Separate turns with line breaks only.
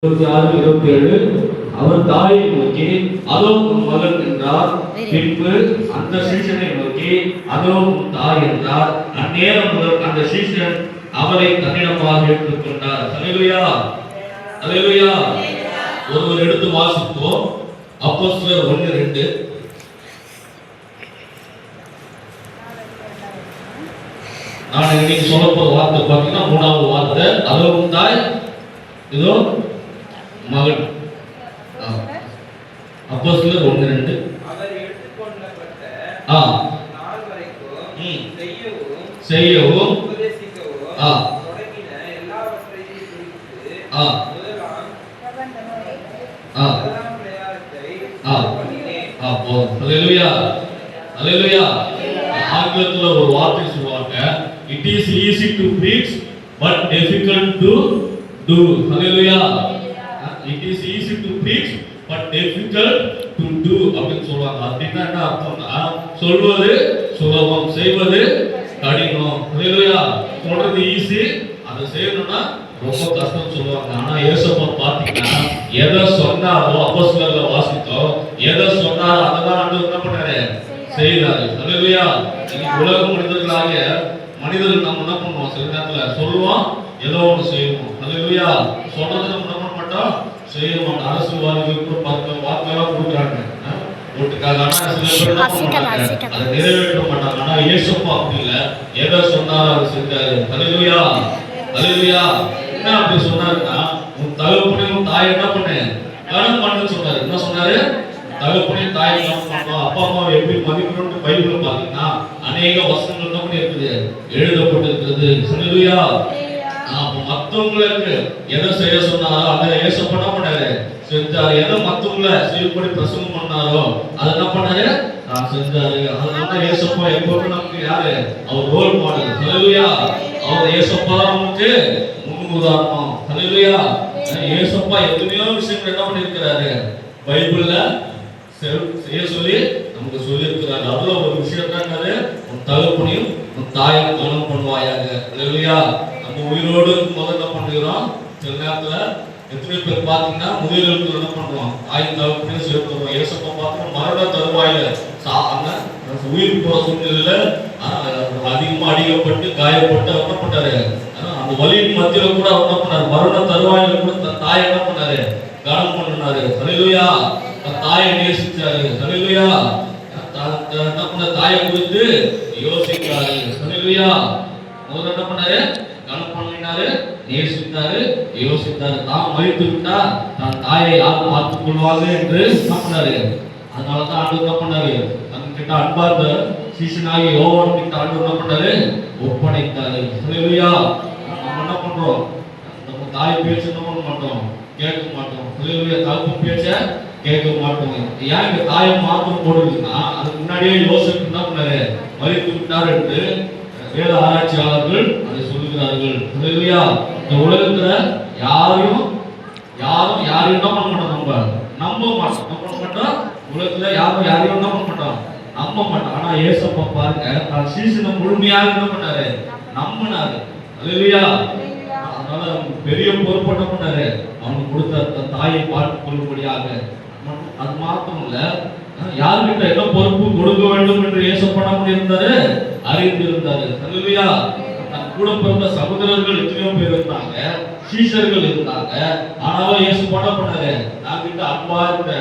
26, 27 அவர் தாயை நோக்கி அதோ உன் மகன் என்றார். பின்பு அந்த சீஷனை நோக்கி அதோ உன் தாய் என்றார். அந்நேரம் முதல் அந்த சீஷன் அவளை தன்னிடமாக எடுத்துக்கொண்டார். அல்லேலூயா, அல்லேலூயா. ஒருவர் எடுத்து வாசிப்போம். அப்போஸ்தலர் 1:2. நான் இன்னைக்கு சொல்ல போற வார்த்தை பார்த்தீங்கன்னா 3வது வார்த்தை. அதோ உன் தாய், இதோ மகன். அப்போஸ்தலர் 1:2.
அவர் எடுத்துக்கொள்ளப்பட்ட நாள் வரைக்கும் செய்யவும் உபதேசிக்கவும் தொடங்கின எல்லாவற்றையும் குறித்து முதலாம் பிரயாணத்தை பண்ணினேன்.
அல்லேலூயா, அல்லேலூயா. ஆங்கிலத்துல ஒரு வார்த்தை சொல்வாங்க, it is easy to preach but difficult to do. Hallelujah. It is easy to preach but difficult to do அப்படின்னு சொல்வாங்க. அப்படின்னா என்ன அர்த்தம்னா, சொல்வது சுலபம், செய்வது கடினம். அல்லேலூயா. சொல்றது ஈஸி, அதை செய்யணும்னா ரொம்ப கஷ்டம் சொல்லுவாங்க. ஆனா இயேசுப்பா பாத்தீங்கன்னா எதை சொன்னாரோ, அப்போஸ்தலர்ல வாசித்தோம், எதை சொன்னாரோ அதெல்லாம் ஆண்டவர் என்ன பண்ணாரு, செய்தாரு. அல்லேலூயா. உலக மனிதர்களாகிய மனிதர்கள் நம்ம என்ன பண்ணுவோம், சில நேரத்துல சொல்லுவோம், ஏதோ ஒன்று செய்வோம். அல்லேலூயா. சொல்றது நம்ம என்ன பண்ண மாட்டோம், செய்ய மாட்டோம். அரசியல்வாதிகளுக்கு வாக்கெல்லாம் கொடுக்குறாங்க ஓட்டுக்காக, ஆனா சில பேர் அதை நிறைவேற்ற மாட்டாங்க. ஆனா இயேசுப்பா அப்படி இல்லை, எதை சொன்னாரோ அதை செஞ்சாரு. அல்லேலூயா, அல்லேலூயா. என்ன அப்படி சொன்னாருன்னா, உன் தகப்பனையும் தாய் என்ன பண்ணு, கனம் பண்ணுன்னு சொன்னாரு. என்ன சொன்னாரு, தகப்பனையும் தாயை கனம் பண்ணணும், அப்பா அம்மாவை எப்படி மதிக்கணும்னு பைபிள்ல பாத்தீங்கன்னா அநேக வசனங்கள் தான் இருக்குது, எழுதப்பட்டிருக்கிறது. அல்லேலூயா. அப்ப மத்தவங்களுக்கு எதை செய்ய சொன்னாரோ அதை இயேசுப்பா என்ன பண்ணாரு, செஞ்சாரு. எதை மத்தவங்களை செய்யப்படி பிரசங்கம் பண்ணாரோ அதை என்ன பண்ணாரு, செஞ்சாரு. அதனால இயேசுப்பா எப்பவுமே நமக்கு யாரு, அவர் ரோல் மாடல். அல்லேலூயா. அவர் இயேசுப்பா நமக்கு முன்னுதாரணம். அல்லேலூயா. இயேசுப்பா எத்தனையோ விஷயங்கள் என்ன பண்ணிருக்கிறாரு, பைபிள்ல செய்ய சொல்லி நமக்கு சொல்லி இருக்கிறாரு. அதுல ஒரு விஷயம் தான் என்னது, உன் தகப்பனையும் உன் தாயும் கனம் பண்ணுவாயாக. அல்லேலூயா. நம்ம உயிரோடு முதல்ல என்ன பண்ணுகிறோம், சில நேரத்துல எத்தனை பேர் பாத்தீங்கன்னா முதியோர்களுக்கு என்ன பண்றோம், தாயும் தகப்பனையும் சேர்த்துறோம். இயேசுப்பா பார்த்தோம் மரண தருவாயில உயிர் போற சூழ்நிலையில அதிகமா அடிக்கப்பட்டு காயப்பட்டு என்ன பண்ணாரு, அந்த வலியின் மத்தியில கூட என்ன பண்ணாரு, மரண தருவாயில கூட தாயை என்ன பண்ணாரு, கனம் பண்ணினாரு. அல்லேலூயா. தாயை நேசிச்சாரு. அல்லேலூயா. என்ன பண்ண, தாயை குறித்து யோசிக்கிறாரு. அல்லேலூயா. முதல்ல என்ன பண்ணாரு, கனம் பண்ணினாரு, நேசித்தாரு, யோசித்தாரு. தான் மறித்து விட்டா தன் தாயை யார் பார்த்துக் கொள்வாங்க என்று என்ன பண்ணாரு. அதனாலதான் ஆண்டவர் என்ன பண்ணாரு, தன்கிட்ட அன்பார்ந்த சீசனாகி யோவான் கிட்ட ஆண்டவர் என்ன பண்ணாரு, ஒப்படைத்தாரு. அல்லேலூயா. நம்ம என்ன பண்றோம், நம்ம தாய் பேச்சு என்ன பண்ண மாட்டோம், கேட்க மாட்டோம். அல்லேலூயா. தகப்பன் பேச்ச கேட்க மாட்டோம். ஏன் இங்க தாயை மாற்றம் போடுதுன்னா, அதுக்கு முன்னாடியே யோசிப்பு என்ன பண்ணாரு, மறித்து விட்டார் என்று வேத ஆராய்ச்சியாளர்கள் அதை சொல்லுகிறார்கள். அல்லேலூயா. இந்த உலகத்துல யாரையும் என்ன பண்ண மாட்டோம், நம்ம நம்ப மாட்டோம். நம்ப மாட்டோம். உலகத்துல யாரையும் என்ன பண்ண மாட்டோம், நம்ப மாட்டோம். ஆனா இயேசுப்பா பாருங்க, தான் சீசனை முழுமையாக என்ன பண்ணாரு, நம்பினாரு. அல்லேலூயா. அதனால பெரிய பொறுப்பு என்ன பண்ணாரு, அவனுக்கு கொடுத்த தாயை பார்த்துக் கொள்ளும்படியாக. அது மாத்திரம் இல்ல, யாருக்கிட்ட என்ன பொறுப்பு கொடுக்க வேண்டும் என்று இயேசுப்பா இருந்தாரு, அறிந்திருந்தாரு. அல்லேலூயா. தன் கூட பிறந்த சகோதரர்கள் எத்தனையோ பேர் இருந்தாங்க, சீஷர்கள் இருந்தாங்க. ஆனாலும் இயேசுப்பா என்ன பண்ணாரு, நான் கிட்ட அன்பா இருந்த